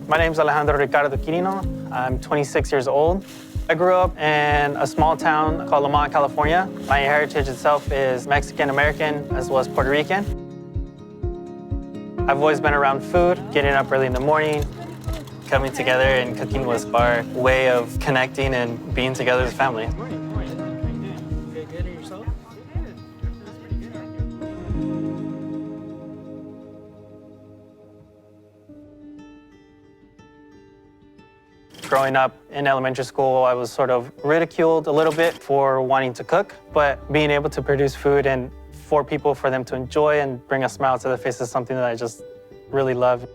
My name's Alejandro Ricardo Quirino. I'm 26 years old. I grew up in a small town called Lamont, California. My heritage itself is Mexican-American as well as Puerto Rican. I've always been around food, getting up early in the morning. Coming together and cooking was our way of connecting and being together as a family. Growing up in elementary school, I was sort of ridiculed a little bit for wanting to cook, but being able to produce food and for people, for them to enjoy and bring a smile to their face is something that I just really love.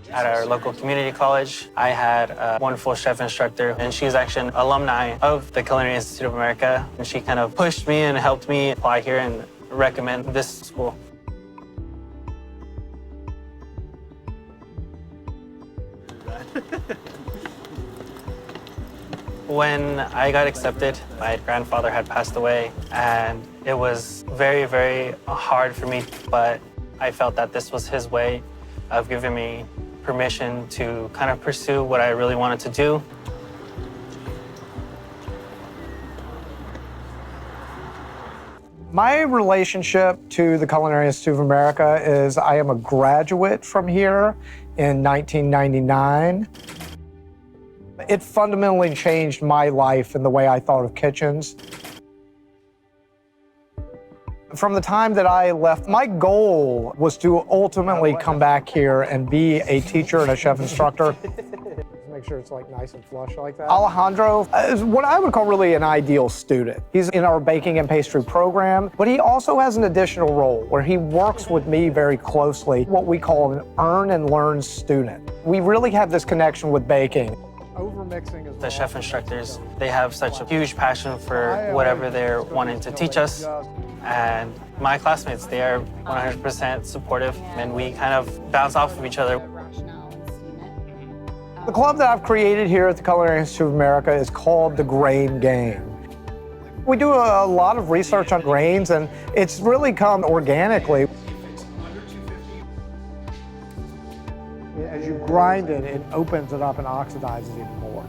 At our local community college, I had a wonderful chef instructor, and she's actually an alumni of the Culinary Institute of America, and she kind of pushed me and helped me apply here and recommend this school. When I got accepted, my grandfather had passed away, and it was very, very hard for me, but I felt that this was his way of giving me permission to kind of pursue what I really wanted to do. My relationship to the Culinary Institute of America is I am a graduate from here in 1999. It fundamentally changed my life and the way I thought of kitchens. From the time that I left, my goal was to ultimately come back here and be a teacher and a chef instructor. Make sure it's like nice and flush like that. Alejandro is what I would call really an ideal student. He's in our baking and pastry program, but he also has an additional role where he works with me very closely, what we call an earn and learn student. We really have this connection with baking. Overmixing as well. The chef instructors, they have such a huge passion for whatever they're wanting to teach us. And my classmates, they are 100% supportive, and we kind of bounce off of each other. The club that I've created here at the Culinary Institute of America is called the Grain Game. We do a lot of research on grains, and it's really come organically. As you grind it, it opens it up and oxidizes even more.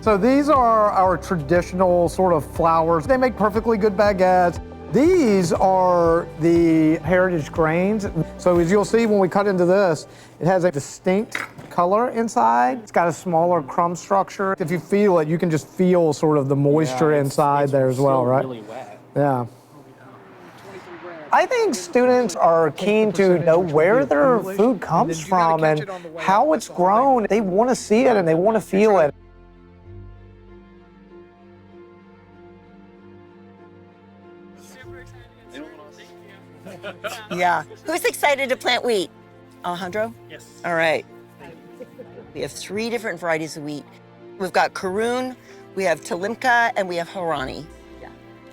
So these are our traditional sort of flours. They make perfectly good baguettes. These are the heritage grains. So as you'll see when we cut into this, it has a distinct color inside. It's got a smaller crumb structure. If you feel it, you can just feel sort of the moisture inside there as well, right? Really wet. Yeah. I think students are keen to know where their food comes from and how it's grown. They want to see it and they want to feel it. Yeah. Who's excited to plant wheat? Alejandro? Yes. All right. We have 3 different varieties of wheat. We've got Karun, we have Talimka, and we have Harani. Yeah.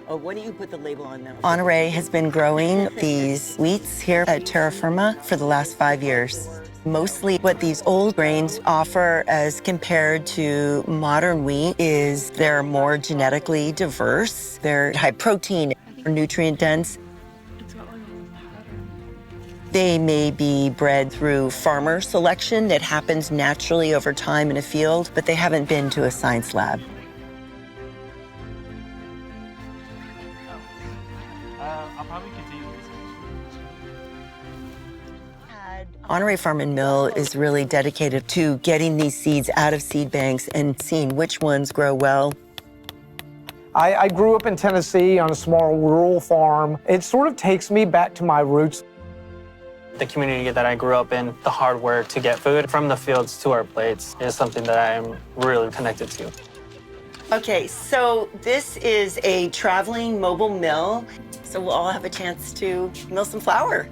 Oh, why don't you put the label on now? Honoré has been growing these wheats here at Terra Firma for the last 5 years. Mostly what these old grains offer as compared to modern wheat is they're more genetically diverse. They're high protein, nutrient dense. They may be bred through farmer selection that happens naturally over time in a field, but they haven't been to a science lab. I'll probably continue research. Honoré Farm and Mill is really dedicated to getting these seeds out of seed banks and seeing which ones grow well. I grew up in Tennessee on a small rural farm. It sort of takes me back to my roots. The community that I grew up in, the hard work to get food from the fields to our plates is something that I am really connected to. Okay, so this is a traveling mobile mill, so we'll all have a chance to mill some flour.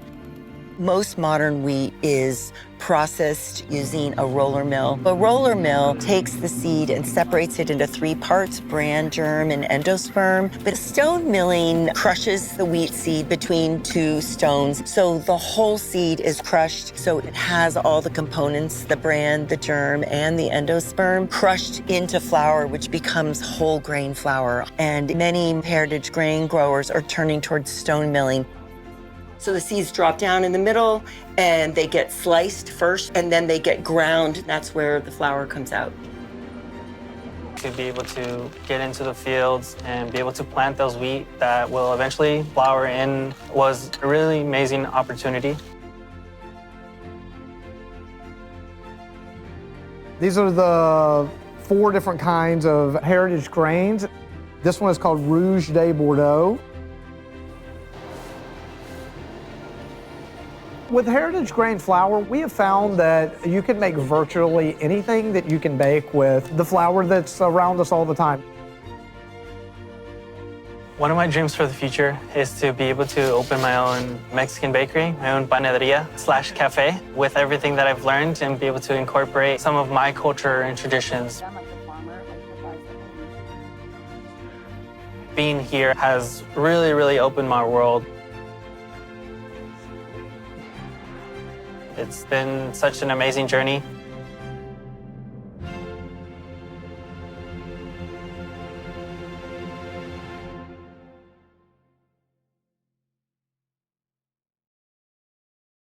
Most modern wheat is processed using a roller mill. A roller mill takes the seed and separates it into 3 parts, bran, germ, and endosperm. But stone milling crushes the wheat seed between 2 stones. So the whole seed is crushed, so it has all the components, the bran, the germ, and the endosperm, crushed into flour, which becomes whole grain flour. And many heritage grain growers are turning towards stone milling. So the seeds drop down in the middle and they get sliced first and then they get ground. That's where the flour comes out. To be able to get into the fields and be able to plant those wheat that will eventually flour in was a really amazing opportunity. These are the 4 different kinds of heritage grains. This one is called Rouge de Bordeaux. With heritage grain flour, we have found that you can make virtually anything that you can bake with the flour that's around us all the time. One of my dreams for the future is to be able to open my own Mexican bakery, my own panaderia/cafe, with everything that I've learned and be able to incorporate some of my culture and traditions. Being here has really opened my world. It's been such an amazing journey.